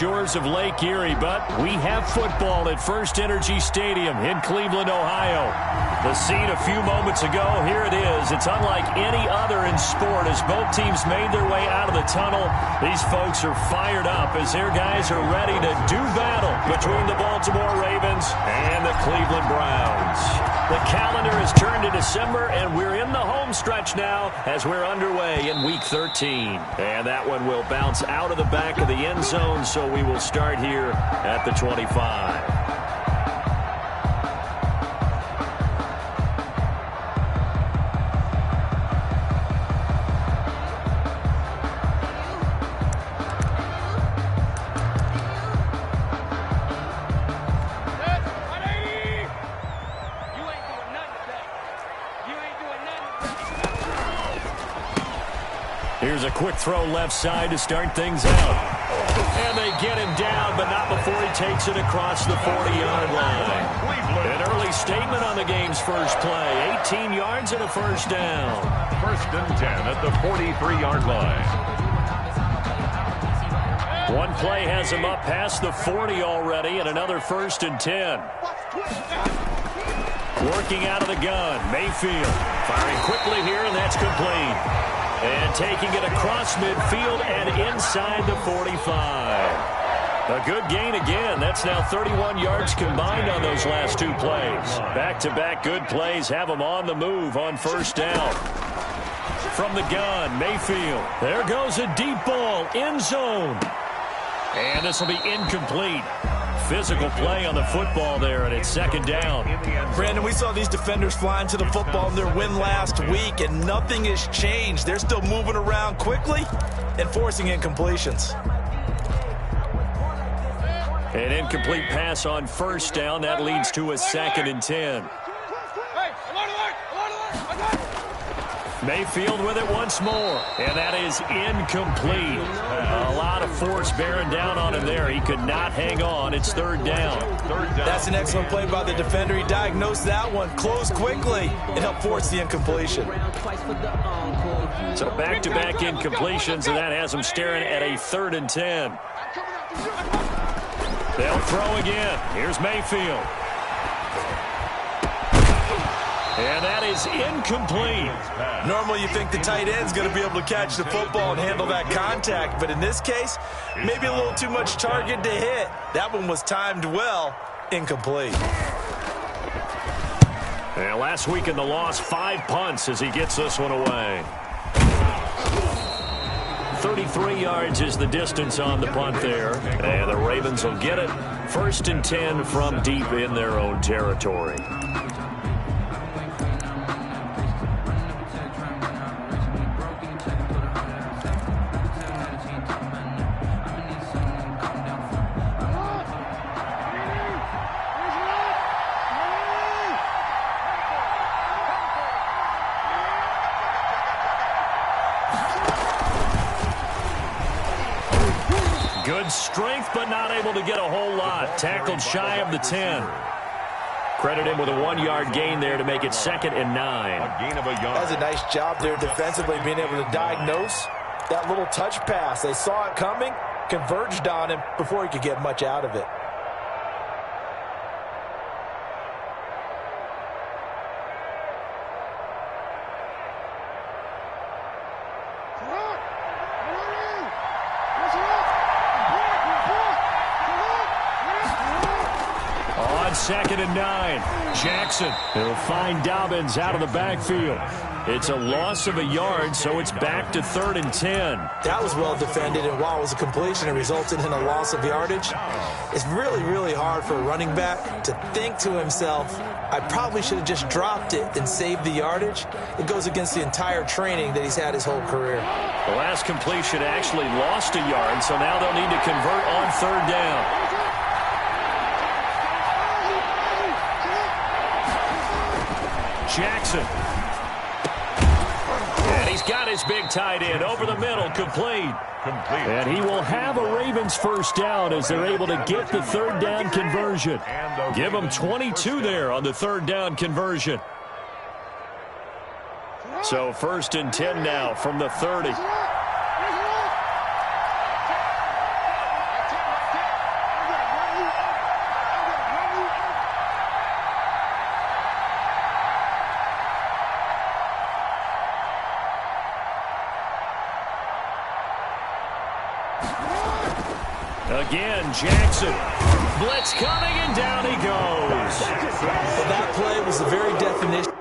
shores of Lake Erie, but we have football at First Energy Stadium in Cleveland, Ohio. The scene a few moments ago, here it is. It's unlike any other in sport as both teams made their way out of the tunnel. These folks are fired up as their guys are ready to do battle between the Baltimore Ravens and the Cleveland Browns. The calendar has turned to December, and we're in the home stretch now as we're underway in Week 13. And that one will bounce out of the back of the end zone, so we will start here at the 25. Here's a quick throw left side to start things out. And they get him down, but not before he takes it across the 40-yard line. An early statement on the game's first play. 18 yards and a first down. First and 10 at the 43-yard line. One play has him up past the 40 already, and another first and 10. Working out of the gun, Mayfield. Firing quickly here, and that's complete. And taking it across midfield and inside the 45. A good gain again. That's now 31 yards combined on those last two plays. Back-to-back good plays have them on the move on first down. From the gun, Mayfield. There goes a deep ball, end zone. And this will be incomplete. Physical play on the football there, and it's second down. Brandon, we saw these defenders flying to the football in their win last week, and nothing has changed. They're still moving around quickly and forcing incompletions. An incomplete pass on first down. That leads to a second and 10. Mayfield with it once more, and that is incomplete. A lot of force bearing down on him there. He could not hang on. It's third down. That's an excellent play by the defender. He diagnosed that one, closed quickly, and helped force the incompletion. So back-to-back incompletions, and that has him staring at a third and 10. They'll throw again. Here's Mayfield. And that is incomplete. Normally you think the tight end's going to be able to catch the football and handle that contact, but in this case, maybe a little too much target to hit. That one was timed well, incomplete. And last week in the loss, 5 punts as he gets this one away. 33 yards is the distance on the punt there. And the Ravens will get it. First and 10 from deep in their own territory. Good strength, but not able to get a whole lot. Tackled shy of the 10. Credit him with a 1-yard gain there to make it second and 9. A gain of a yard. That's a nice job there defensively, being able to diagnose that little touch pass. They saw it coming, converged on him before he could get much out of it. Second and 9. Jackson. He'll find Dobbins out of the backfield. It's a loss of a yard, so it's back to third and 10. That was well defended, and while it was a completion, it resulted in a loss of yardage. It's really, really hard for a running back to think to himself, I probably should have just dropped it and saved the yardage. It goes against the entire training that he's had his whole career. The last completion actually lost a yard, so now they'll need to convert on third down. Jackson. And he's got his big tight end over the middle, complete. And he will have a Ravens first down as they're able to get the third down conversion. Give them 22 there on the third down conversion. So first and 10 now from the 30. Again, Jackson. Blitz coming, and down he goes. Well, that play was the very definition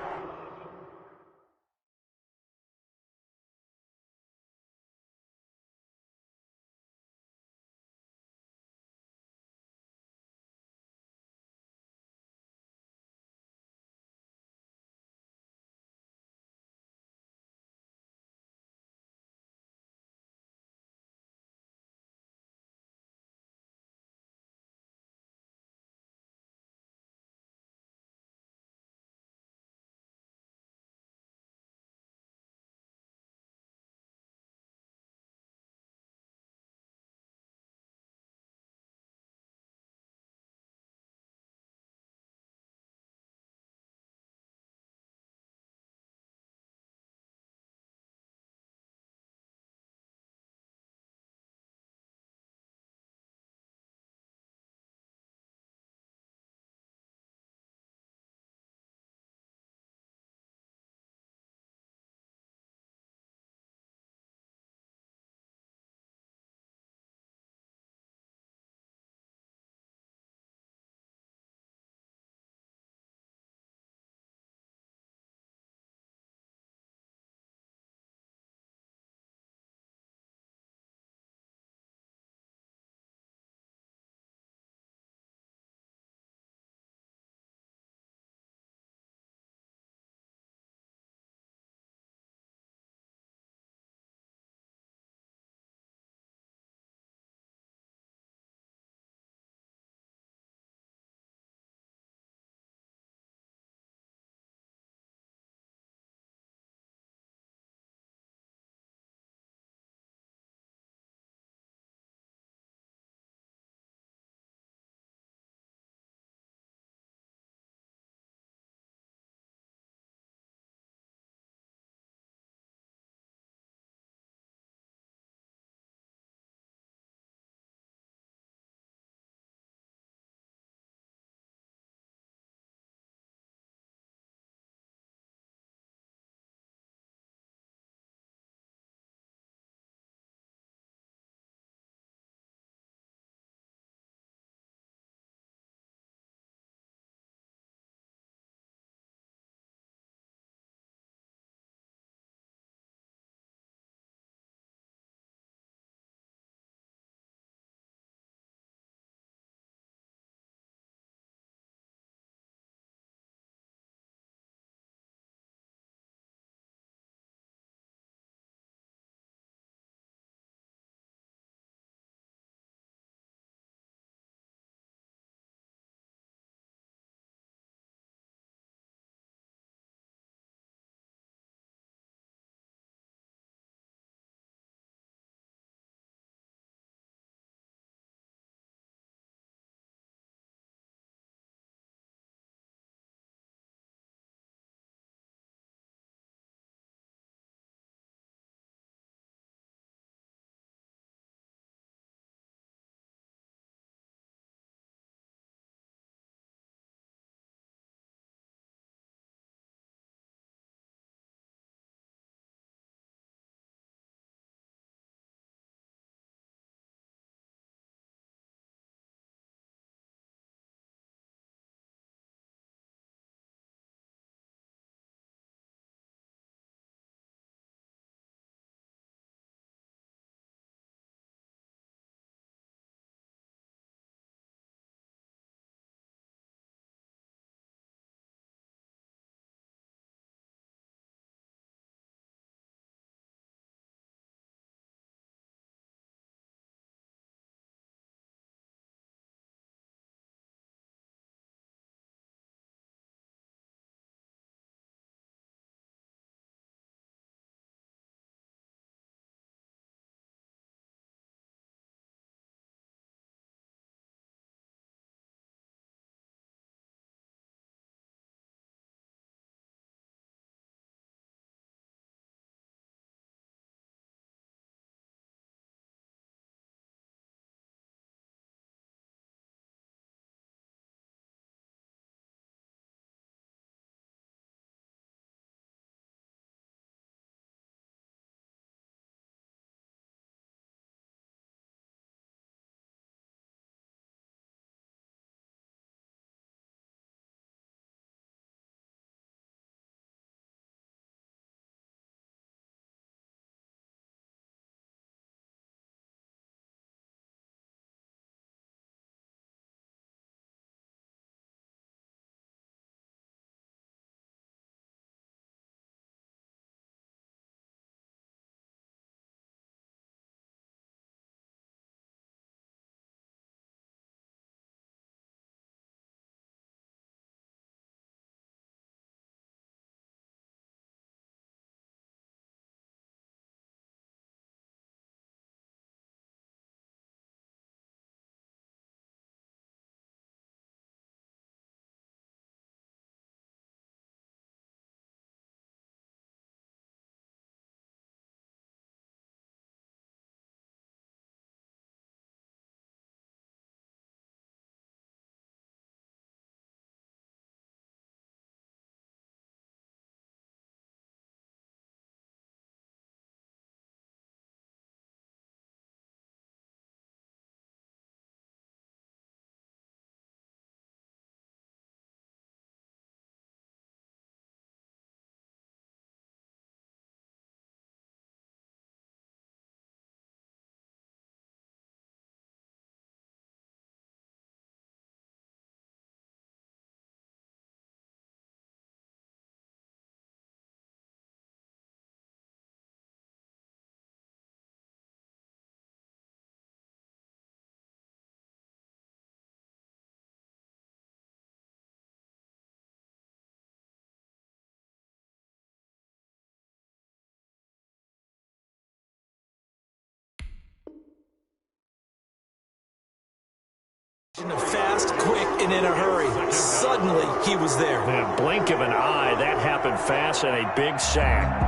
Fast, quick, and in a hurry. Suddenly, he was there. In a blink of an eye, that happened fast, and a big sack.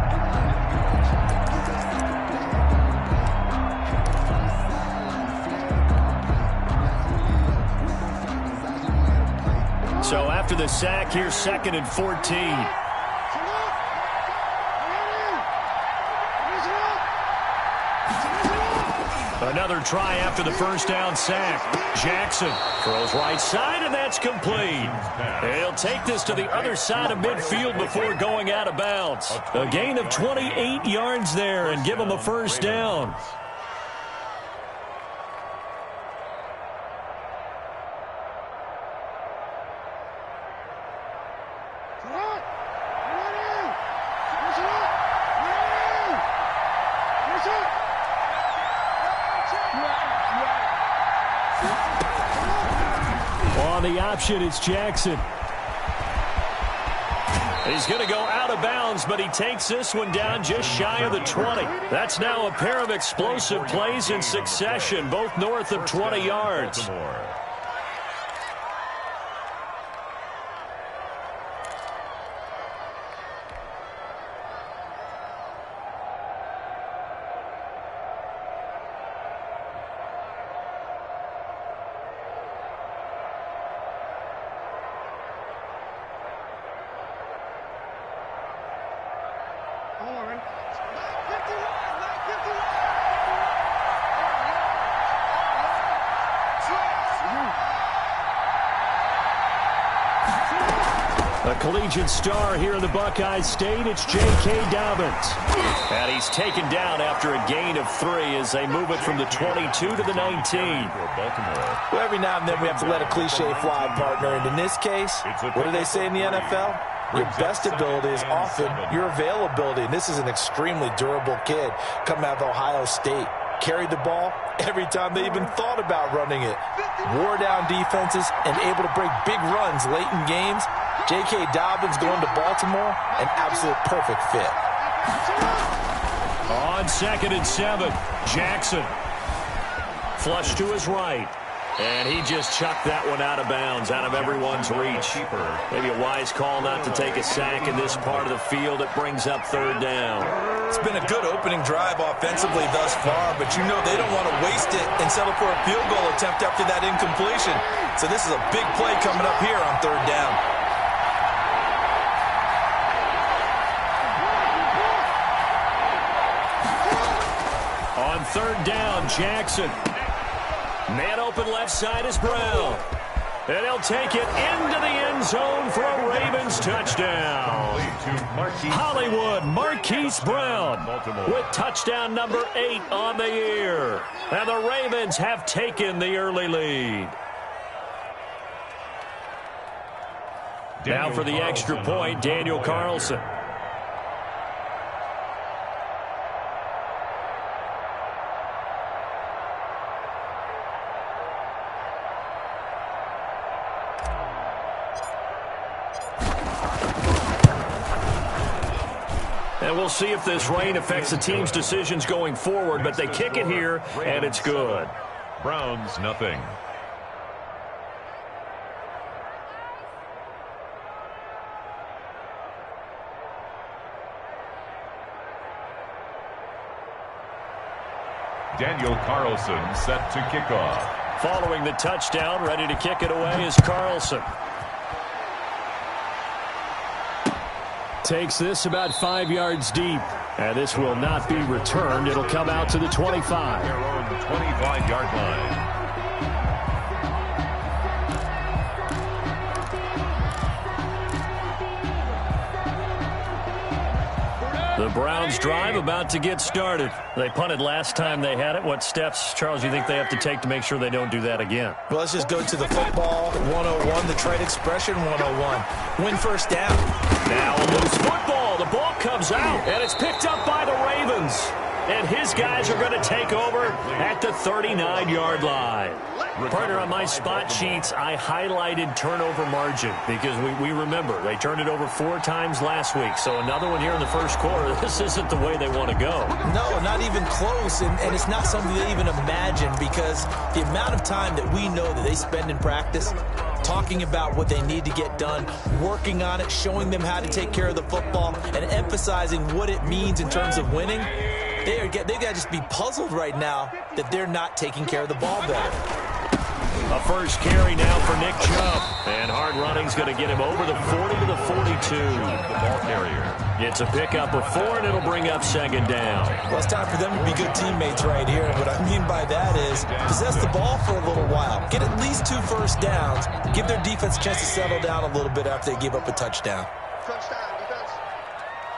So after the sack, here's 2nd and 14. Another try after the first down sack. Jackson throws right side, and that's complete. He'll take this to the other side of midfield before going out of bounds. A gain of 28 yards there and give him a first down. On the option, it's Jackson. He's going to go out of bounds, but he takes this one down just shy of the 20. That's now a pair of explosive plays in succession, both north of 20 yards. A collegiate star here in the Buckeye State, it's J.K. Dobbins. And he's taken down after a gain of 3 as they move it from the 22 to the 19. Well, every now and then we have to let a cliche fly, partner. And in this case, what do they say in the NFL? Your best ability is often your availability. And this is an extremely durable kid coming out of Ohio State. Carried the ball every time they even thought about running it. Wore down defenses and able to break big runs late in games. J.K. Dobbins going to Baltimore, an absolute perfect fit. On 2nd and 7, Jackson. Flush to his right. And he just chucked that one out of bounds, out of everyone's reach. Maybe a wise call not to take a sack in this part of the field. It brings up 3rd down. It's been a good opening drive offensively thus far, but you know they don't want to waste it and settle for a field goal attempt after that incompletion. So this is a big play coming up here on 3rd down. On 3rd down, Jackson. Man open left side is Brown. And he'll take it into the end zone for a Ravens touchdown. Hollywood Marquise Brown with touchdown number 8 on the year. And the Ravens have taken the early lead. Now for the extra point, Daniel Carlson. And we'll see if this rain affects the team's decisions going forward, but they kick it here, and it's good. Browns, nothing. Daniel Carlson set to kick off. Following the touchdown, ready to kick it away is Carlson. Takes this about 5 yards deep. And this will not be returned. It'll come out to the 25. Their own 25-yard line. The Browns drive about to get started. They punted last time they had it. What steps, Charles, do you think they have to take to make sure they don't do that again? Well, let's just go to the football 101, the trade expression 101. Win first down. Now a loose football. The ball comes out, and it's picked up by the Ravens. and his guys are going to take over at the 39-yard line. Partner, on my spot sheets, I highlighted turnover margin because we remember they turned it over 4 times last week. So another one here in the first quarter. This isn't the way they want to go. No, not even close, and it's not something they even imagine because the amount of time that we know that they spend in practice talking about what they need to get done, working on it, showing them how to take care of the football, and emphasizing what it means in terms of winning. They got to just be puzzled right now that they're not taking care of the ball better. A first carry now for Nick Chubb. And hard running's going to get him over the 40 to the 42. The ball carrier. It's a pickup of 4, and it'll bring up second down. Well, it's time for them to be good teammates right here. What I mean by that is possess the ball for a little while. Get at least 2 first downs. Give their defense a chance to settle down a little bit after they give up a touchdown. Touchdown, defense.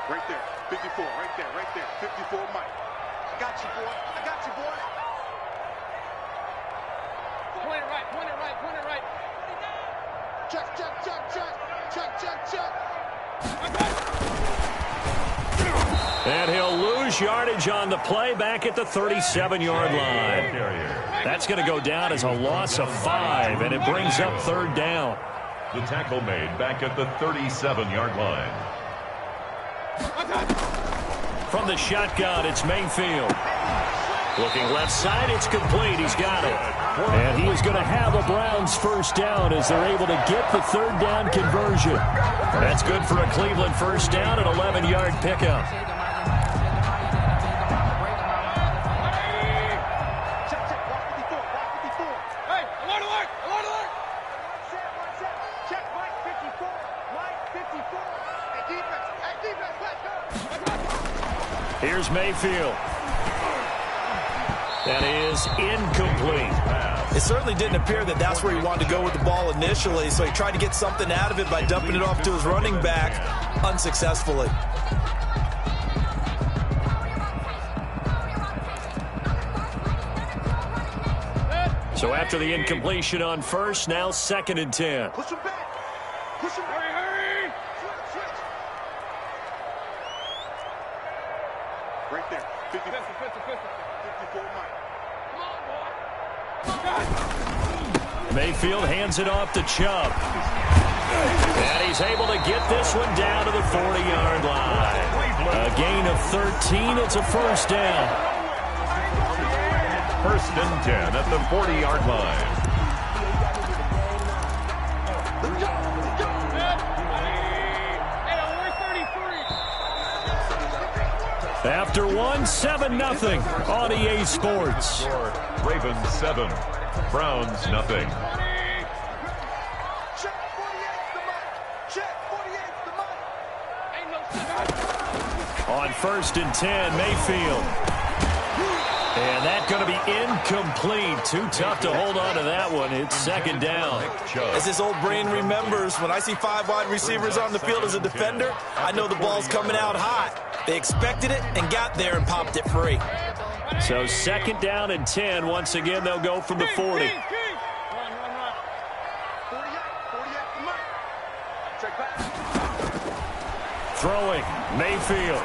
Right there. 54, right there, right there. 54, Mike. I got you, boy. I got you, boy. Point it right, point it right, point it right. Check, check, check, check. Check, check, check. And he'll lose yardage on the play back at the 37-yard line. That's going to go down as a loss of 5, and it brings up third down. The tackle made back at the 37-yard line. From the shotgun, it's Mayfield. Looking left side, it's complete. He's got it. And he is going to have a Browns first down as they're able to get the third down conversion. That's good for a Cleveland first down, an 11-yard pickup. Hey, alert, alert, alert, alert. Check, Mike 54. Mike 54. Hey, defense, let's go. Here's Mayfield. That is incomplete. It certainly didn't appear that that's where he wanted to go with the ball initially, so he tried to get something out of it by dumping it off to his running back unsuccessfully. So after the incompletion on first, now 2nd and 10. Push him back. Push him back. Hurry, hurry. Switch, switch. Right there. 50, 54, Mike. Come on, boy. Mayfield hands it off to Chubb. And he's able to get this one down to the 40-yard line. A gain of 13. It's a first down. First and 10 at the 40-yard line. After 7-0 on EA Sports. Ravens 7, Browns nothing. Check 48's the Mike. Check 48's the Mike. Ain't no On 1st and 10, Mayfield. And that's going to be incomplete. Too tough to hold on to that one. It's second down. As his old brain remembers, when I see 5 wide receivers on the field as a defender, I know the ball's coming out hot. They expected it and got there and popped it free. So 2nd down and 10. Once again, they'll go from the 40. Run. 48 the Mike. Check back. Throwing, Mayfield.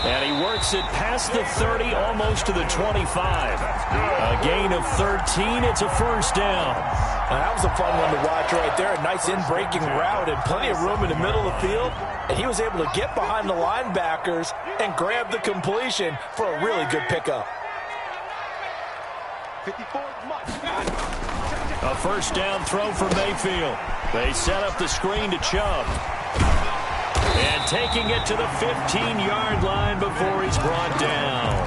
And he works it past the 30, almost to the 25. A gain of 13. It's a first down. Now, that was a fun one to watch right there. A nice in-breaking route and plenty of room in the middle of the field. And he was able to get behind the linebackers and grab the completion for a really good pickup. 54 Mike. A first down throw for Mayfield. They set up the screen to Chubb. And taking it to the 15-yard line before he's brought down.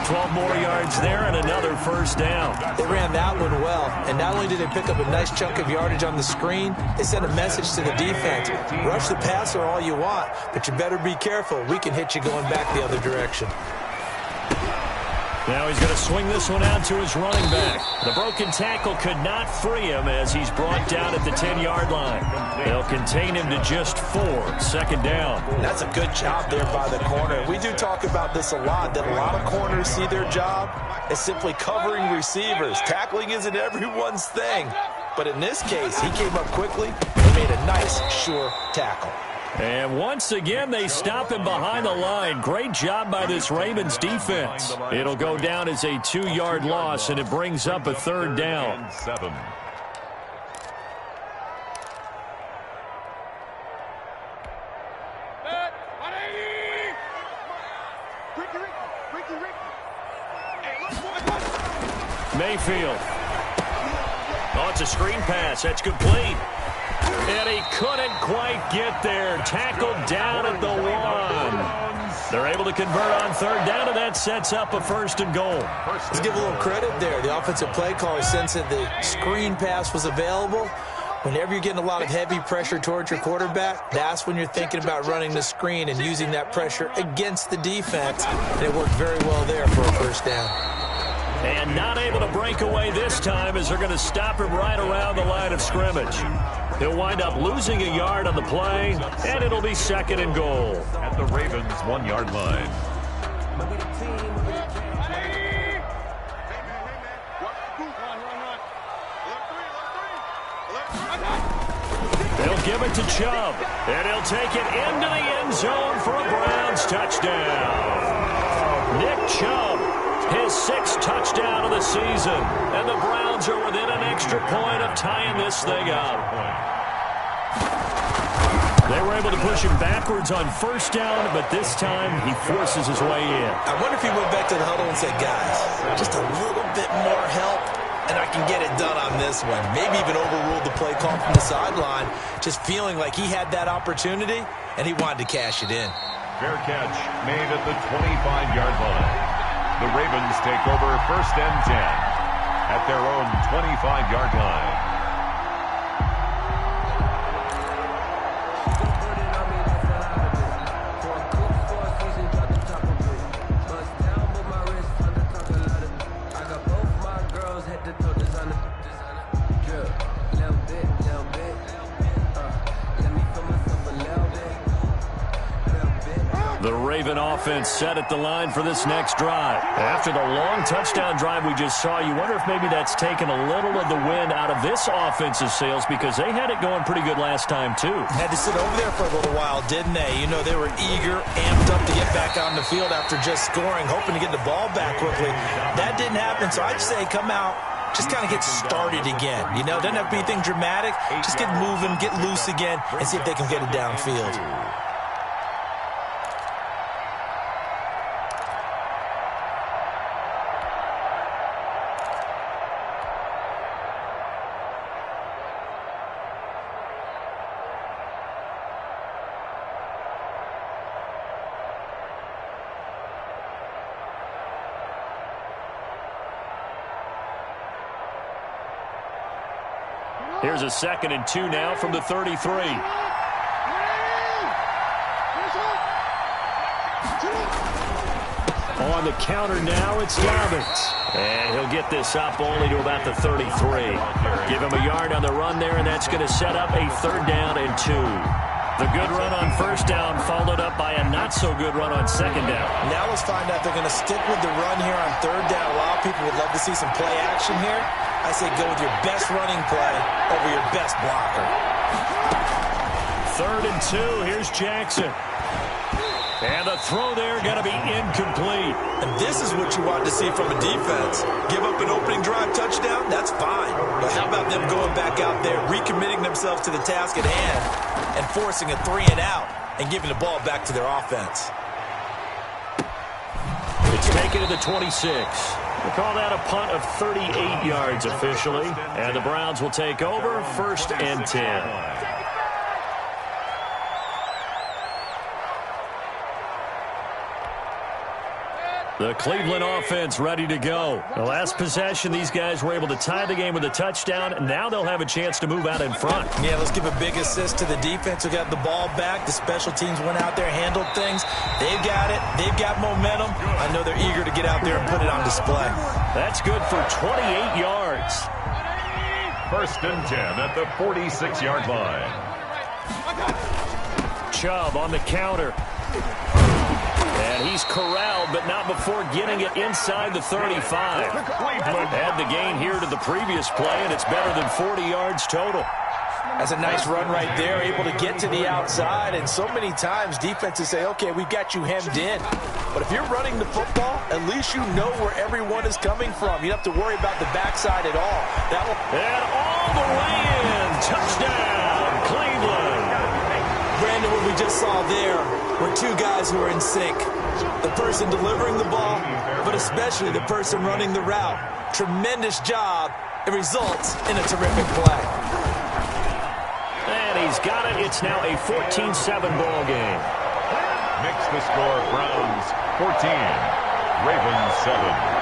12 more yards there and another first down. They ran that one well, and not only did they pick up a nice chunk of yardage on the screen, they sent a message to the defense. Rush the passer all you want, but you better be careful. We can hit you going back the other direction. Now he's going to swing this one out to his running back. The broken tackle could not free him as he's brought down at the 10-yard line. They'll contain him to just 4. Second down. That's a good job there by the corner. We do talk about this a lot, that a lot of corners see their job as simply covering receivers. Tackling isn't everyone's thing. But in this case, he came up quickly and made a nice, sure tackle. And once again, they stop him behind the line. Great job by this Ravens defense. It'll go down as a 2-yard loss, and it brings up a 3rd down. 7. Mayfield. Oh, it's a screen pass. That's complete. And he couldn't quite get there. Tackled down at the 1. They're able to convert on 3rd down, and that sets up a 1st and goal. Let's give a little credit there. The offensive play caller sensed that the screen pass was available. Whenever you're getting a lot of heavy pressure towards your quarterback, that's when you're thinking about running the screen and using that pressure against the defense. And it worked very well there for a 1st down. And not able to break away this time as they're going to stop him right around the line of scrimmage. He'll wind up losing a yard on the play, and it'll be 2nd and goal. At the Ravens' 1-yard line. They'll give it to Chubb, and he'll take it into the end zone for a Browns touchdown. Nick Chubb, his 6th touchdown of the season, and the Browns are within an extra point of tying this thing up. They were able to push him backwards on 1st down, but this time he forces his way in. I wonder if he went back to the huddle and said, guys, just a little bit more help, and I can get it done on this one. Maybe even overruled the play call from the sideline, just feeling like he had that opportunity, and he wanted to cash it in. Fair catch made at the 25-yard line. The Ravens take over 1st and 10 at their own 25-yard line. The Raven offense set at the line for this next drive. After the long touchdown drive we just saw, you wonder if maybe that's taken a little of the wind out of this offensive sails, because they had it going pretty good last time too. Had to sit over there for a little while, didn't they? You know, they were eager, amped up to get back on the field after just scoring, hoping to get the ball back quickly. That didn't happen, so I'd say come out, just kind of get started again. You know, doesn't have to be anything dramatic. Just get moving, get loose again, and see if they can get it downfield. Here's a 2nd and 2 now from the 33. On the counter now, it's Dobbins. And he'll get this up only to about the 33. Give him a yard on the run there, and that's going to set up a 3rd down and 2. The good run on 1st down followed up by a not-so-good run on 2nd down. Now let's find out if they're going to stick with the run here on 3rd down. A lot of people would love to see some play action here. I say go with your best running play over your best blocker. 3rd and 2. Here's Jackson. And the throw there going to be incomplete. And this is what you want to see from a defense. Give up an opening drive touchdown, that's fine. But how about them going back out there, recommitting themselves to the task at hand, and forcing a 3-and-out and giving the ball back to their offense. It's taken to the 26. We call that a punt of 38 yards officially. And the Browns will take over 1st and 10. The Cleveland offense ready to go. The last possession, these guys were able to tie the game with a touchdown, and now they'll have a chance to move out in front. Yeah, let's give a big assist to the defense who got the ball back. The special teams went out there, handled things. They've got it. They've got momentum. I know they're eager to get out there and put it on display. That's good for 28 yards. 1st and 10 at the 46-yard line. Chubb on the counter. And he's corralled, but not before getting it inside the 35. Add the gain here to the previous play, and it's better than 40 yards total. That's a nice run right there, able to get to the outside. And so many times defenses say, okay, we've got you hemmed in. But if you're running the football, at least you know where everyone is coming from. You don't have to worry about the backside at all. And all the way in. Touchdown, Cleveland. Brandon, what we just saw there were two guys who are in sync. The person delivering the ball, but especially the person running the route. Tremendous job. It results in a terrific play. And he's got it. It's now a 14-7 ball game. Makes the score Browns 14, Ravens 7.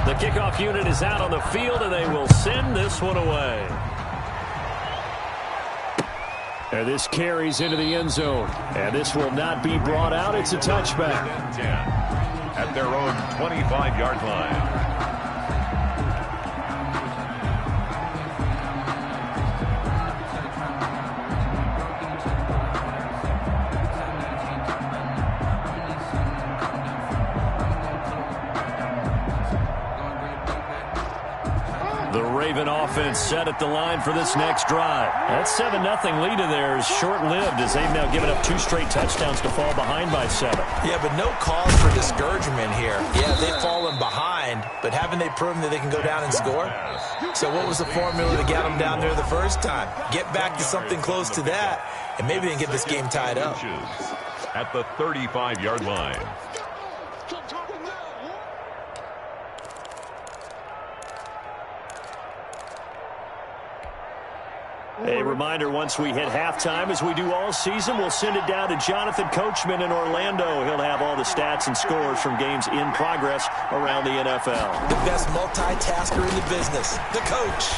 The kickoff unit is out on the field, and they will send this one away. And this carries into the end zone. And this will not be brought out. It's a touchback. 10 at their own 25-yard line. The Raven offense set at the line for this next drive. That 7-0 lead of theirs short-lived as they've now given up 2 straight touchdowns to fall behind by 7. Yeah, but no cause for discouragement here. Yeah, they've fallen behind, but haven't they proven that they can go down and score? So what was the formula to get them down there the first time? Get back to something close to that, and maybe they can get this game tied up. At the 35-yard line. A reminder, once we hit halftime, as we do all season, we'll send it down to Jonathan Coachman in Orlando. He'll have all the stats and scores from games in progress around the NFL. The best multitasker in the business, the coach.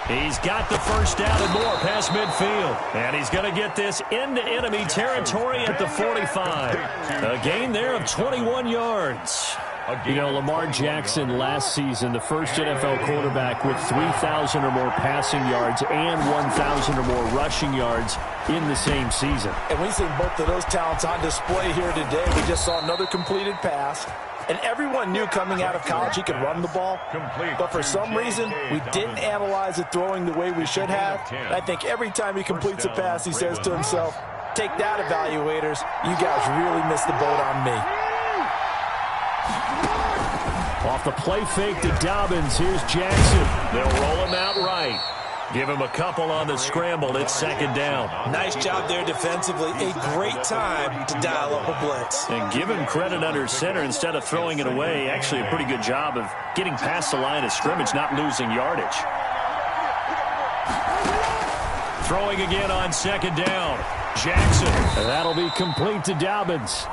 He's got the first down and more past midfield. And he's going to get this into enemy territory at the 45. A gain there of 21 yards. You know, Lamar Jackson last season, the first NFL quarterback with 3,000 or more passing yards and 1,000 or more rushing yards in the same season. And we've seen both of those talents on display here today. We just saw another completed pass. And everyone knew coming out of college he could run the ball. But for some reason, we didn't analyze it throwing the way we should have. And I think every time he completes a pass, he says to himself, take that, evaluators. You guys really missed the boat on me. Off the play fake to Dobbins. Here's Jackson. They'll roll him out right. Give him a couple on the scramble. It's second down. Nice job there defensively. A great time to dial up a blitz. And give him credit under center instead of throwing it away. Actually a pretty good job of getting past the line of scrimmage, not losing yardage. Throwing again on second down. Jackson. And that'll be complete to Dobbins.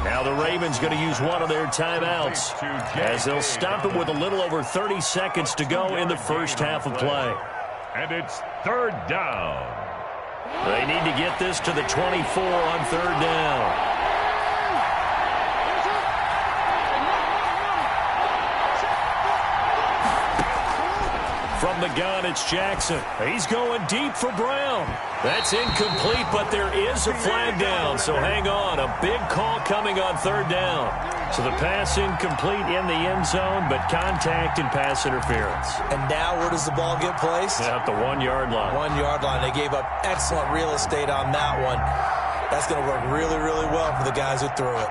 Now the Ravens going to use one of their timeouts as they'll stop it with a little over 30 seconds to go in the first half of play. And it's third down. They need to get this to the 24 on third down. From the gun, it's Jackson. He's going deep for Brown. That's incomplete, but there is a flag down, so hang on. A big call coming on third down. So the pass incomplete in the end zone, but contact and pass interference. And now where does the ball get placed? At the 1 yard line. 1 yard line. They gave up excellent real estate on that one. That's going to work really, really well for the guys who threw it.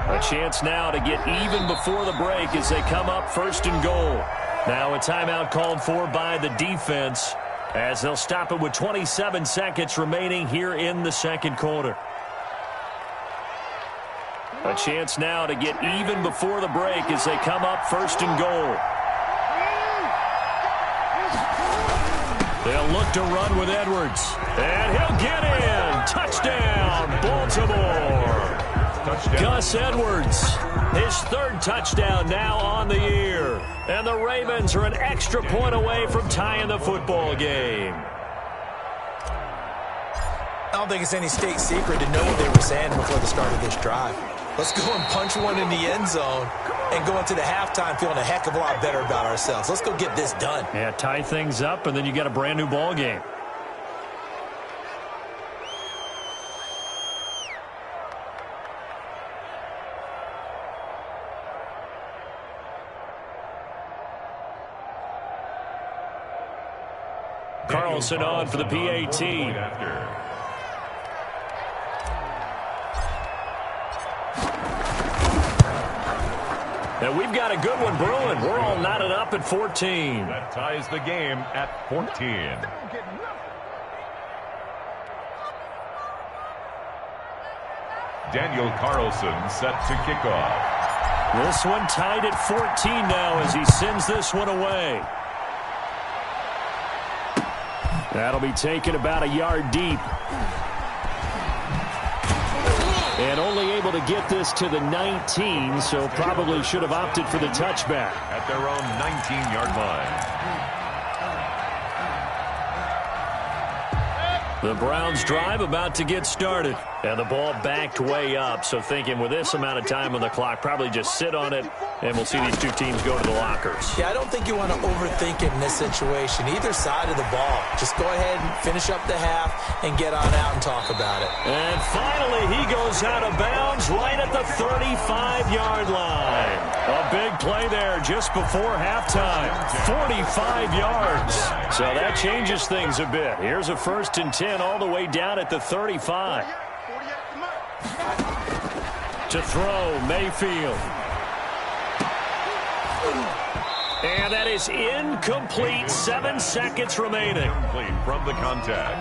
A chance now to get even before the break as they come up first and goal. Now a timeout called for by the defense as they'll stop it with 27 seconds remaining here in the second quarter. A chance now to get even before the break as they come up first and goal. They'll look to run with Edwards. And he'll get in. Touchdown, Baltimore. Touchdown. Gus Edwards, his third touchdown now on the year. And the Ravens are an extra point away from tying the football game. don't think it's any state secret to know what they were saying before the start of this drive. Let's go and punch one in the end zone and go into the halftime feeling a heck of a lot better about ourselves. Let's go get this done. Yeah, tie things up, and then you got a brand-new ball game. Carlson on for the PAT. And we've got a good one brewing. We're all knotted up at 14. That ties the game at 14. Daniel Carlson set to kick off. This one tied at 14 now as he sends this one away. That'll be taken about a yard deep. And only able to get this to the 19, so probably should have opted for the touchback. At their own 19-yard line. The Browns drive about to get started. And the ball backed way up, so thinking with this amount of time on the clock, probably just sit on it, and we'll see these two teams go to the lockers. Yeah, I don't think you want to overthink it in this situation. Either side of the ball. Just go ahead and finish up the half and get on out and talk about it. And finally, he goes out of bounds right at the 35-yard line. A big play there just before halftime. 45 yards. So that changes things a bit. Here's a 1st and 10 all the way down at the 35. To throw, Mayfield. And that is incomplete. 7 seconds remaining. Incomplete from the contact.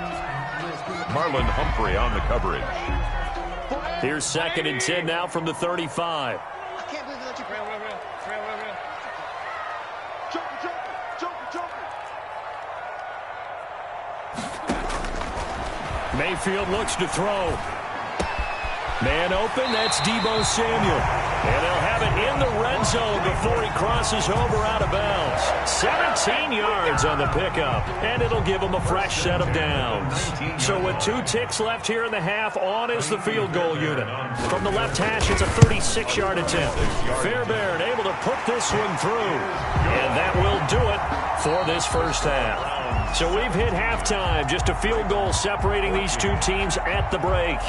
Marlon Humphrey on the coverage. Here's 2nd and 10 now from the 35. I can't believe they let you play. Jumper. Mayfield looks to throw. Man open, that's Deebo Samuel. And they'll have it in the red zone before he crosses over out of bounds. 17 yards on the pickup, and it'll give him a fresh set of downs. So with 2 ticks left here in the half, on is the field goal unit. From the left hash, it's a 36-yard attempt. Fairbairn able to put this one through. And that will do it for this first half. So we've hit halftime, just a field goal separating these two teams at the break.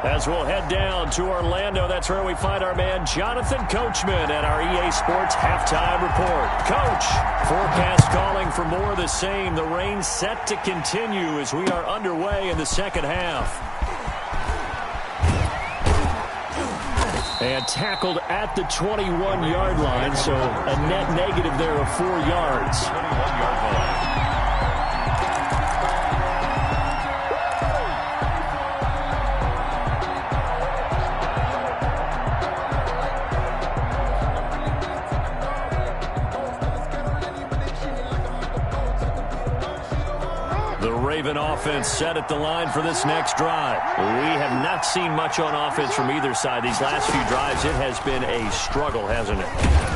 As we'll head down to Orlando, that's where we find our man Jonathan Coachman at our EA Sports Halftime Report. Coach, forecast calling for more of the same. The rain set to continue as we are underway in the second half. And tackled at the 21-yard line, so a net negative there of 4 yards. 21-yard line. Raven offense set at the line for this next drive. We have not seen much on offense from either side. These last few drives, it has been a struggle, hasn't it?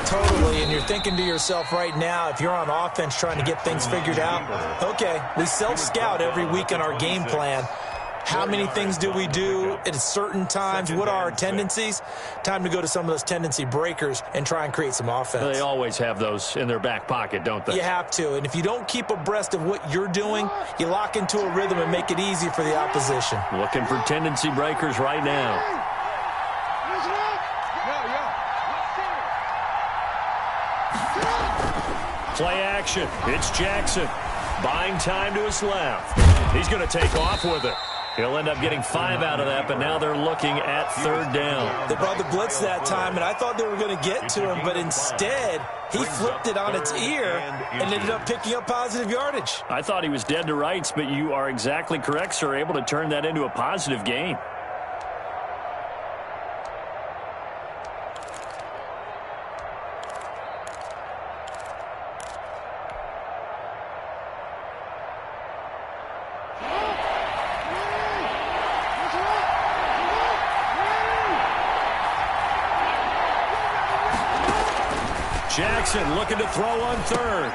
Totally, and you're thinking to yourself right now, if you're on offense trying to get things figured out, okay, we self-scout every week on our game plan. How many things do we do at certain times? What are our tendencies? Time to go to some of those tendency breakers and try and create some offense. They always have those in their back pocket, don't they? You have to. And if you don't keep abreast of what you're doing, you lock into a rhythm and make it easy for the opposition. Looking for tendency breakers right now. Play action. It's Jackson. Buying time to his left. He's going to take off with it. He'll end up getting 5 out of that, but now they're looking at 3rd down. They brought the blitz that time, and I thought they were going to get to him, but instead he flipped it on its ear and ended up picking up positive yardage. I thought he was dead to rights, but you are exactly correct, sir, able to turn that into a positive gain. Jackson looking to throw on 3rd.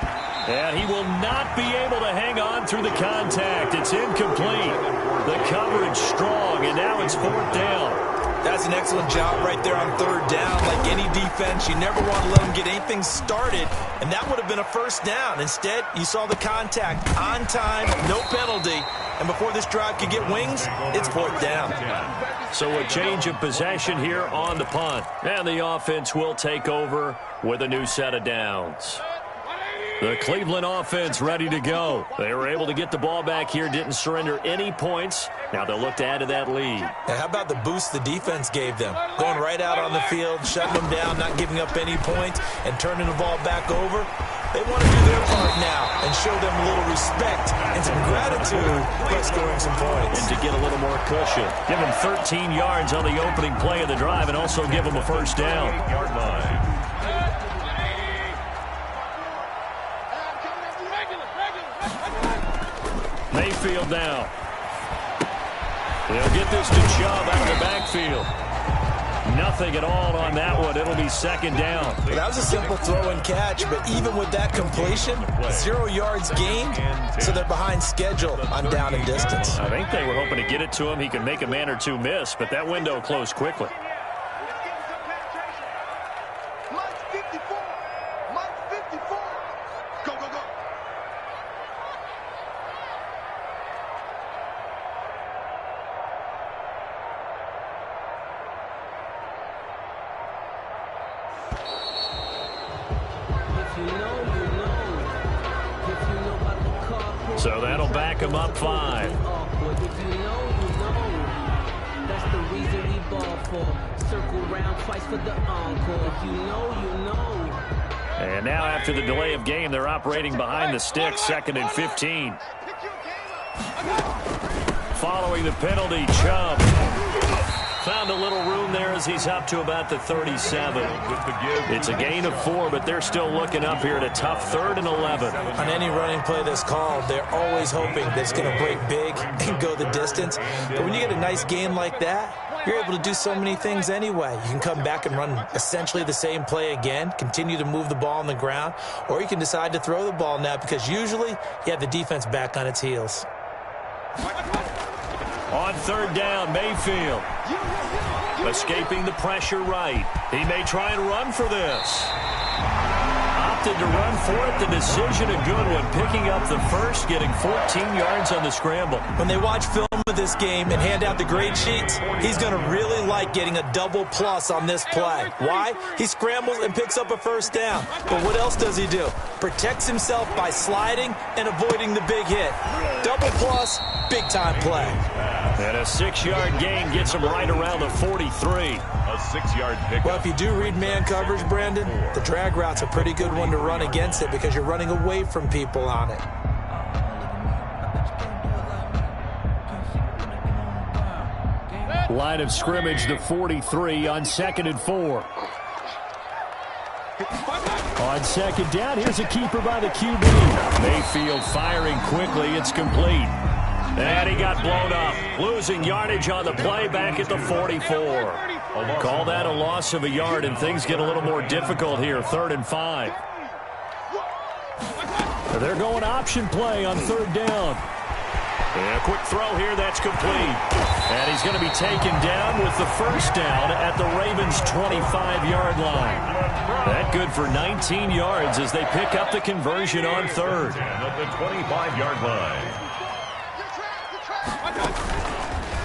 And he will not be able to hang on through the contact. It's incomplete. The coverage strong, and now it's 4th down. That's an excellent job right there on 3rd down. Like any defense, you never want to let them get anything started, and that would have been a 1st down. Instead, you saw the contact on time, no penalty, and before this drive could get wings, it's 4th down. So a change of possession here on the punt, and the offense will take over with a new set of downs. The Cleveland offense ready to go. They were able to get the ball back here, didn't surrender any points. Now they'll look to add to that lead. And how about the boost the defense gave them? Going right out on the field, shutting them down, not giving up any points, and turning the ball back over. They want to do their part now and show them a little respect and some gratitude by scoring some points. And to get a little more cushion. Give them 13 yards on the opening play of the drive and also give them a 1st down. 8-yard line. Mayfield now. They'll get this to Chubb out of the backfield. Nothing at all on that one. It'll be 2nd down. Well, that was a simple throw and catch, but even with that completion, 0 yards gained, so they're behind schedule on down and distance. I think they were hoping to get it to him. He could make a man or two miss, but that window closed quickly. So that'll back him up 5. That's the reason we ball for. Circle round twice for the encore. If you know, you know. And now after the delay of game, they're operating behind the sticks, 2nd and 15. Following the penalty, Chubb found a little room there as he's up to about the 37. It's a gain of 4, but they're still looking up here at a tough 3rd and 11. On any running play that's called, they're always hoping that it's going to break big and go the distance. But when you get a nice gain like that, you're able to do so many things anyway. You can come back and run essentially the same play again, continue to move the ball on the ground, or you can decide to throw the ball now because usually you have the defense back on its heels. On 3rd down, Mayfield escaping the pressure right. He may try and run for this. Opted to run for it. The decision a good one. Picking up the 1st, getting 14 yards on the scramble. When they watch film of this game and hand out the grade sheets, he's going to really like getting a double plus on this play. Why? He scrambles and picks up a 1st down. But what else does he do? Protects himself by sliding and avoiding the big hit. Double plus, big time play. And a 6-yard gain gets him right around the 43. A 6-yard pickup. Well, if you do read man coverage, Brandon, the drag route's a pretty good one to run against it because you're running away from people on it. Line of scrimmage, the 43 on 2nd and 4. On 2nd down, here's a keeper by the QB. Mayfield firing quickly. It's complete. And he got blown up. Losing yardage on the play back at the 44. Call that a loss of a yard, and things get a little more difficult here. 3rd and 5. They're going option play on 3rd down. And a quick throw here, that's complete. And he's going to be taken down with the 1st down at the Ravens' 25-yard line. That good for 19 yards as they pick up the conversion on 3rd. At the 25-yard line.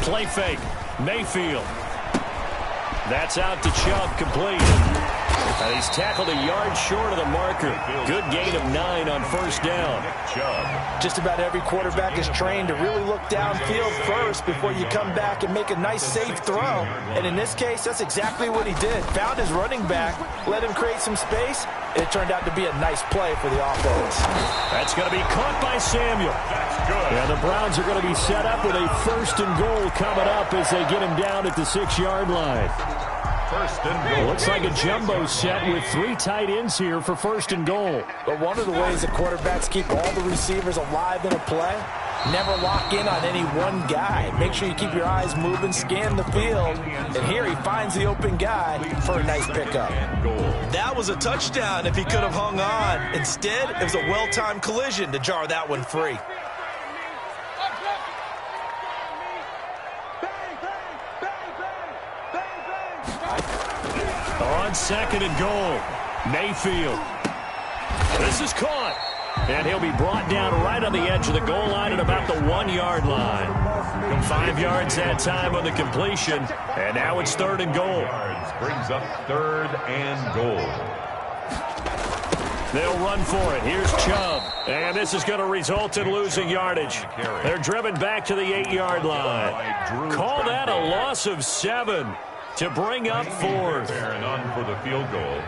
Play fake. Mayfield. That's out to Chubb, complete. And he's tackled a yard short of the marker. Good gain of 9 on 1st down. Just about every quarterback is trained to really look downfield first before you come back and make a nice, safe throw. And in this case, that's exactly what he did. Found his running back, let him create some space, and it turned out to be a nice play for the offense. That's going to be caught by Samuel. And the Browns are going to be set up with a 1st and goal coming up as they get him down at the 6-yard line. 1st and goal. Looks like a jumbo set with 3 tight ends here for 1st and goal. But one of the ways that quarterbacks keep all the receivers alive in a play Never lock in on any one guy. Make sure you keep your eyes moving, scan the field. And here he finds the open guy for a nice pickup. That was a touchdown if he could have hung on. Instead, it was a well-timed collision to jar that one free. On 2nd and goal, Mayfield. This is caught. And he'll be brought down right on the edge of the goal line at about the 1-yard line. 5 yards that time on the completion. And now it's 3rd and goal. Brings up 3rd and goal. They'll run for it. Here's Chubb. And this is going to result in losing yardage. They're driven back to the 8-yard line. Call that a loss of 7 to bring up 4th. And on for the field goal.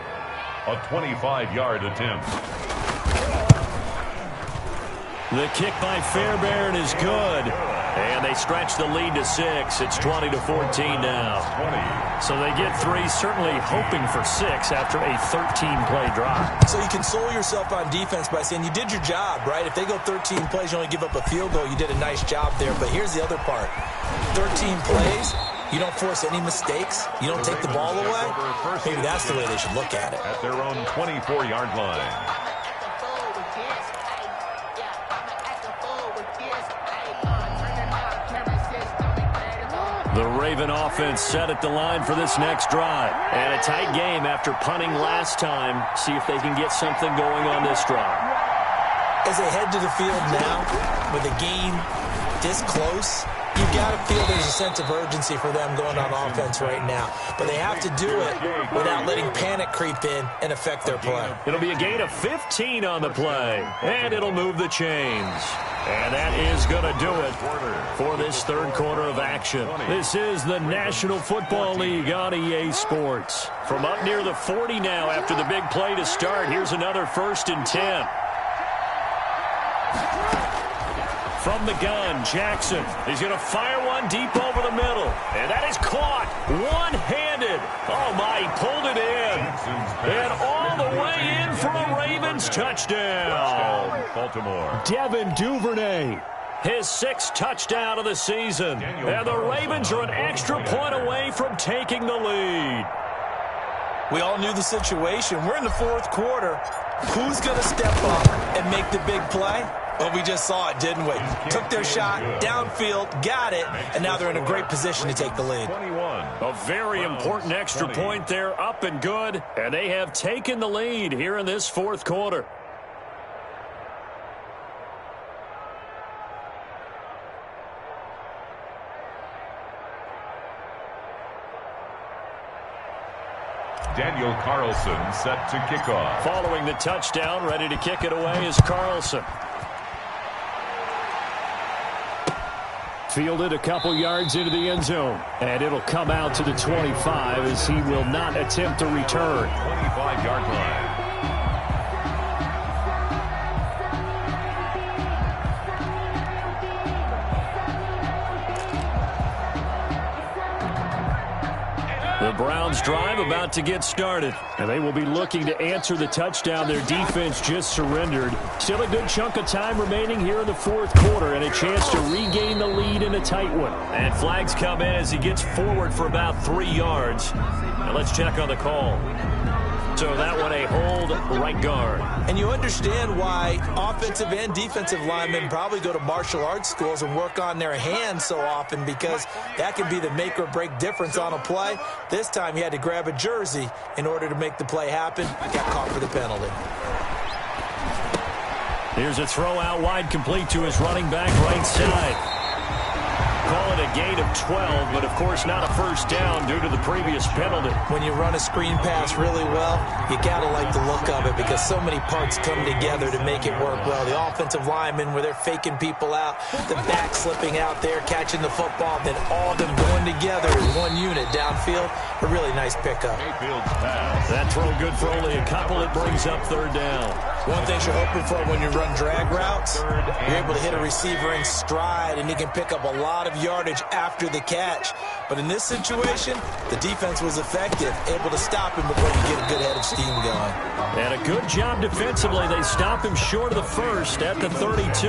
A 25-yard attempt. The kick by Fairbairn is good. And they stretch the lead to 6. It's 20-14 now. So they get 3, certainly hoping for 6 after a 13-play drive. So you console yourself on defense by saying you did your job, right? If they go 13 plays, you only give up a field goal, you did a nice job there. But here's the other part. 13 plays, you don't force any mistakes, you don't take the ball away. Maybe that's the way they should look at it. At their own 24-yard line. The Raven offense set at the line for this next drive. And a tight game after punting last time. See if they can get something going on this drive. As they head to the field now, with a game this close, you've got to feel there's a sense of urgency for them going on offense right now. But they have to do it without letting panic creep in and affect their play. It'll be a gain of 15 on the play. And it'll move the chains. And that is going to do it for this 3rd quarter of action. This is the National Football League on EA Sports. From up near the 40 now after the big play to start. Here's another 1st and 10. From the gun, Jackson. He's going to fire one deep over the middle. And that is caught one-handed. Oh, my, he pulled it in. And all the way in for a Ravens touchdown. Baltimore. Devin Duvernay, his 6th touchdown of the season. And the Ravens are an extra point away from taking the lead. We all knew the situation. We're in the 4th quarter. Who's going to step up and make the big play? Well, we just saw it, didn't we? Took their shot, downfield, got it, and now they're in a great position to take the lead. A very important extra point there, up and good, and they have taken the lead here in this 4th quarter. Daniel Carlson set to kick off. Following the touchdown, ready to kick it away is Carlson. Fielded a couple yards into the end zone. And it'll come out to the 25 as he will not attempt a return. 25-yard line. The Browns drive about to get started. And they will be looking to answer the touchdown their defense just surrendered. Still a good chunk of time remaining here in the 4th quarter and a chance to regain the lead in a tight one. And flags come in as he gets forward for about 3 yards. Now let's check on the call. So that one a hold right guard. And you understand why offensive and defensive linemen probably go to martial arts schools and work on their hands so often, because that can be the make or break difference on a play. This time he had to grab a jersey in order to make the play happen. Got caught for the penalty. Here's a throw out wide, complete to his running back right side. Call it a gain of 12, but of course not a first down due to the previous penalty. When you run a screen pass really well, you got to like the look of it, because so many parts come together to make it work well. The offensive linemen, where they're faking people out, the back slipping out there, catching the football, then all of them going together as one unit downfield. A really nice pickup. That throw good for only a couple. It brings up 3rd down. One thing you're hoping for when you run drag routes, you're able to hit a receiver in stride, and he can pick up a lot of yardage after the catch. But in this situation, the defense was effective, able to stop him before you get a good head of steam going. And a good job defensively. They stop him short of the first at the 32.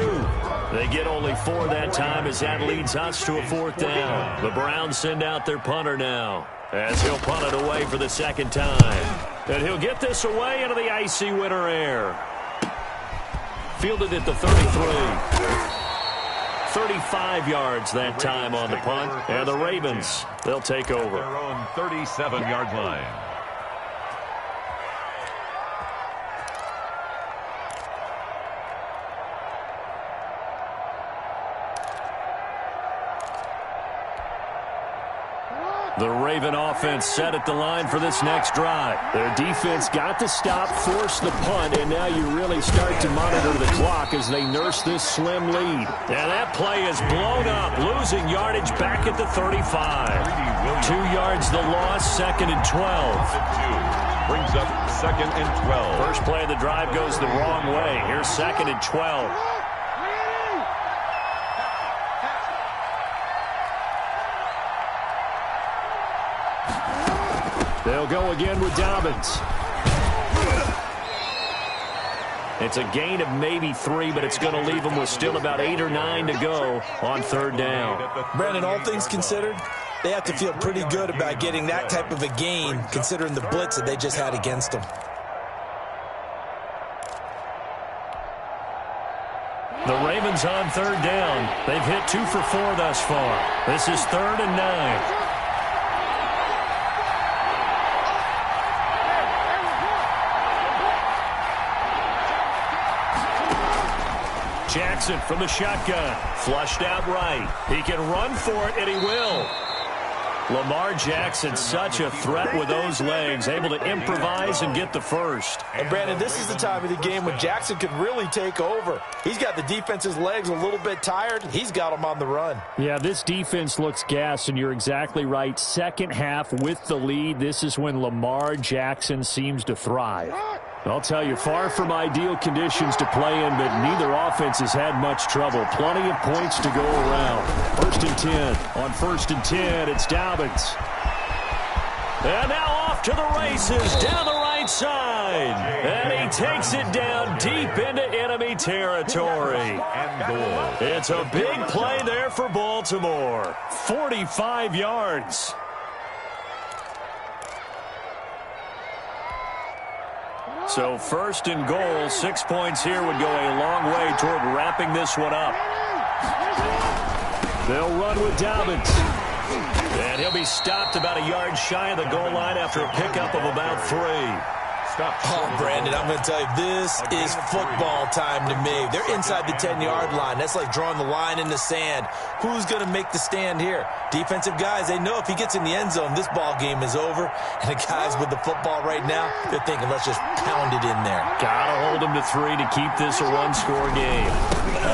They get only 4 that time as that leads us to a 4th down. The Browns send out their punter now as he'll punt it away for the 2nd time. And he'll get this away into the icy winter air. Fielded at the 33. 35 yards that time on the punt. And the Ravens, they'll take over. Their own 37-yard line. The Raven offense set at the line for this next drive. Their defense got to stop, force the punt, and now you really start to monitor the clock as they nurse this slim lead. And that play is blown up, losing yardage back at the 35. 2 yards the loss, 2nd and 12. Brings up 2nd and 12. First play of the drive goes the wrong way. Here's 2nd and 12. They'll go again with Dobbins. It's a gain of maybe 3, but it's going to leave them with still about 8 or 9 to go on 3rd down. Brandon, all things considered, they have to feel pretty good about getting that type of a gain, considering the blitz that they just had against them. The Ravens on 3rd down. They've hit 2 for 4 thus far. This is 3rd and 9. Jackson from the shotgun. Flushed out right. He can run for it, and he will. Lamar Jackson, such a threat with those legs, able to improvise and get the first. And, Brandon, this is the time of the game when Jackson could really take over. He's got the defense's legs a little bit tired. He's got them on the run. Yeah, this defense looks gassed, and you're exactly right. 2nd half with the lead, this is when Lamar Jackson seems to thrive. I'll tell you, far from ideal conditions to play in, but neither offense has had much trouble. Plenty of points to go around. 1st and 10. On 1st and 10, it's Dobbins. And now off to the races down the right side. And he takes it down deep into enemy territory. It's a big play there for Baltimore. 45 yards. So 1st and goal, 6 points here would go a long way toward wrapping this one up. They'll run with Dobbins. And he'll be stopped about a yard shy of the goal line after a pickup of about 3. Oh, Brandon, I'm going to tell you, this is football time to me. They're inside the 10-yard line. That's like drawing the line in the sand. Who's going to make the stand here? Defensive guys, they know if he gets in the end zone, this ball game is over. And the guys with the football right now, they're thinking, let's just pound it in there. Got to hold him to 3 to keep this a one-score game.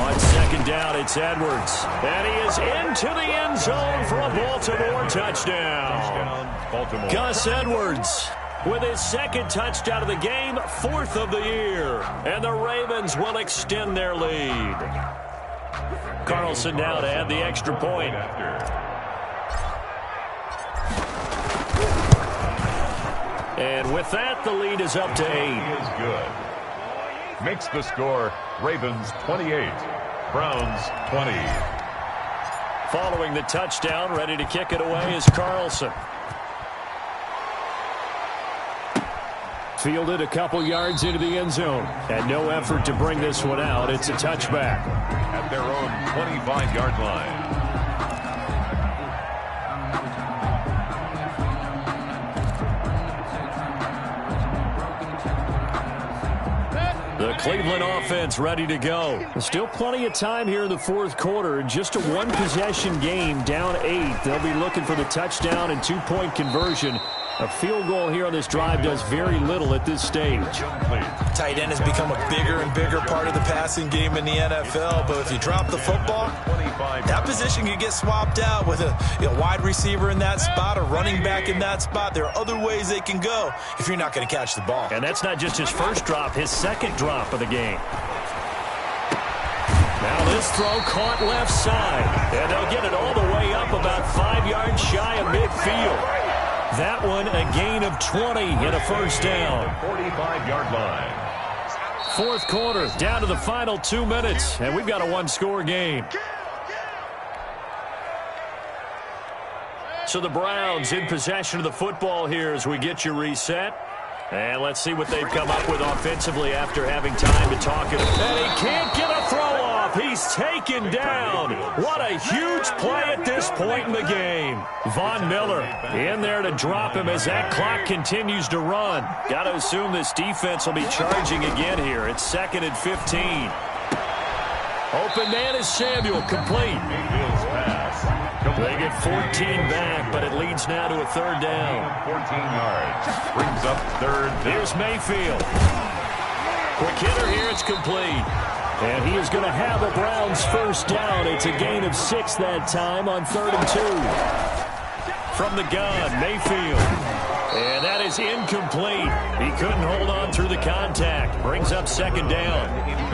On 2nd down, it's Edwards. And he is into the end zone for a Baltimore touchdown. Baltimore. Gus Edwards with his 2nd touchdown of the game, 4th of the year. And the Ravens will extend their lead. Carlson now to add the extra point. And with that, the lead is up to 8. Is good. Makes the score Ravens 28, Browns 20. Following the touchdown, ready to kick it away is Carlson. Fielded a couple yards into the end zone. And no effort to bring this one out. It's a touchback. At their own 25-yard line. The Cleveland offense ready to go. Still plenty of time here in the 4th quarter. Just a one-possession game, down 8. They'll be looking for the touchdown and 2-point conversion. A field goal here on this drive does very little at this stage. Tight end has become a bigger and bigger part of the passing game in the NFL, but if you drop the football, that position can get swapped out with a wide receiver in that spot, a running back in that spot. There are other ways they can go if you're not going to catch the ball. And that's not just his first drop, his 2nd drop of the game. Now this throw caught left side, and they'll get it all the way up about 5 yards shy of midfield. That one a gain of 20 and a 1st down. 45-yard line. fourth quarter, down to the final 2 minutes, and we've got a one-score game. So the Browns in possession of the football here as we get you reset. And let's see what they've come up with offensively after having time to talk it. And he can't get a throw off. He's taken down. What a huge play at this point in the game. Von Miller in there to drop him as that clock continues to run. Got to assume this defense will be charging again here. It's 2nd and 15. Open man is Samuel, complete. They get 14 back, but it leads now to a third down. 14 yards. Brings up third down. Here's Mayfield. Quick hitter here, it's complete. And he is going to have a Browns first down. It's a gain of 6 that time on 3rd and 2. From the gun, Mayfield. And that is incomplete. He couldn't hold on through the contact. Brings up 2nd down.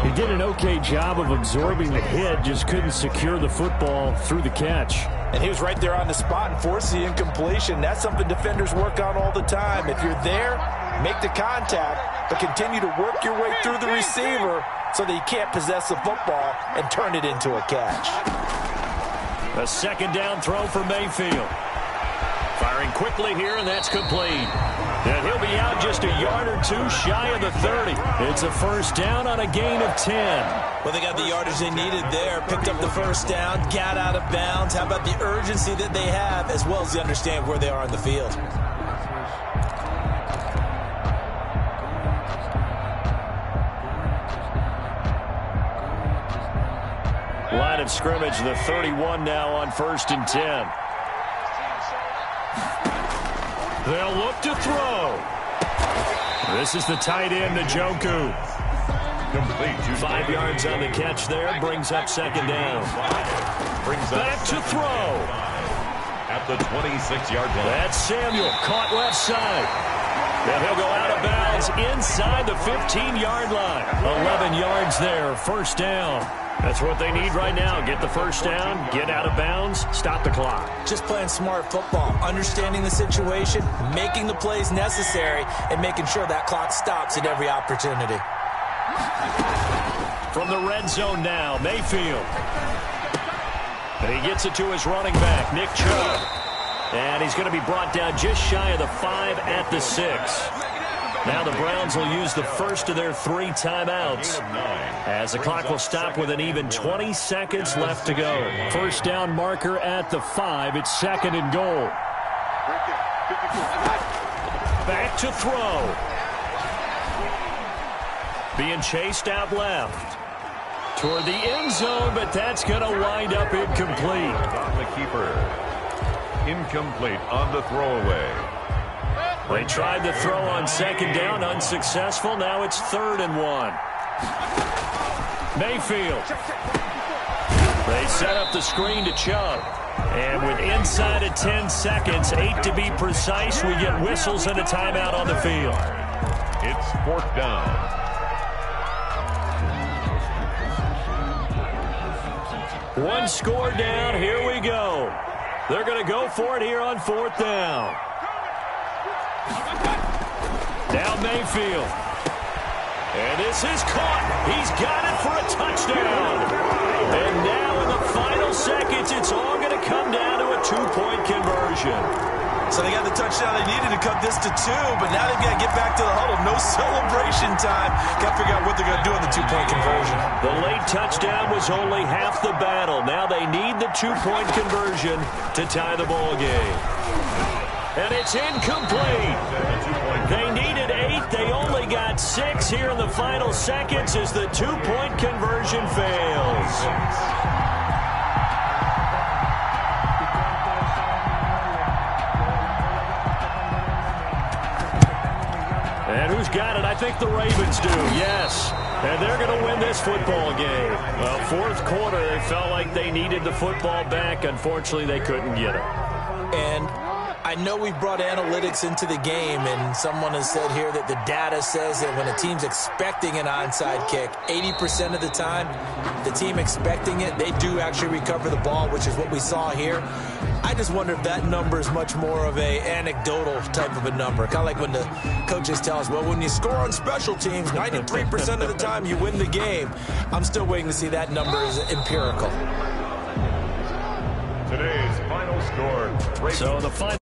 He did an okay job of absorbing the hit, just couldn't secure the football through the catch. And he was right there on the spot and forced the incompletion. That's something defenders work on all the time. If you're there, make the contact, but continue to work your way through the receiver so that he can't possess the football and turn it into a catch. A 2nd down throw for Mayfield. Firing quickly here, and that's complete. And he'll be out just a yard or 2 shy of the 30. It's a first down on a gain of 10. Well, they got the yardage they needed there. Picked up the first down, got out of bounds. How about the urgency that they have, as well as they understand where they are in the field? Line of scrimmage, the 31 now on 1st and 10. They'll look to throw. This is the tight end, Njoku. Complete. 5 yards on the catch there. Brings up 2nd down. Back to throw. At the 26-yard line. That's Samuel. Caught left side. And he'll go out of bounds inside the 15-yard line. 11 yards there. First down. That's what they need right now. Get the first down, get out of bounds, stop the clock. Just playing smart football, understanding the situation, making the plays necessary, and making sure that clock stops at every opportunity. From the red zone now, Mayfield. And he gets it to his running back, Nick Chubb. And he's going to be brought down just shy of the 5 at the 6. Now the Browns will use the first of their 3 timeouts as the clock will stop with an even 20 seconds left to go. First down marker at the 5. It's 2nd and goal. Back to throw. Being chased out left. Toward the end zone, but that's going to wind up incomplete. On the keeper. Incomplete on the throwaway. They tried the throw on 2nd down, unsuccessful. Now it's 3rd and 1. Mayfield. They set up the screen to Chubb. And with inside of 10 seconds, 8 to be precise, we get whistles and a timeout on the field. It's 4th down. One score down. Here we go. They're going to go for it here on 4th down. Now Mayfield. And this is caught. He's got it for a touchdown. And now in the final seconds, it's all going to come down to a 2-point conversion. So they got the touchdown they needed to cut this to 2, but now they've got to get back to the huddle. No celebration time. Got to figure out what they're going to do on the 2-point conversion. The late touchdown was only half the battle. Now they need the 2-point conversion to tie the ball game. And it's incomplete. They needed 8. They only got 6 here in the final seconds as the 2-point conversion fails. And who's got it? I think the Ravens do, yes. And they're going to win this football game. Well, 4th quarter, they felt like they needed the football back. Unfortunately, they couldn't get it. And I know we brought analytics into the game, and someone has said here that the data says that when a team's expecting an onside kick, 80% of the time, the team expecting it, they do actually recover the ball, which is what we saw here. I just wonder if that number is much more of a anecdotal type of a number. Kind of like when the coaches tell us, well, when you score on special teams, 93% of the time you win the game. I'm still waiting to see that number is empirical. Today's final score. So the final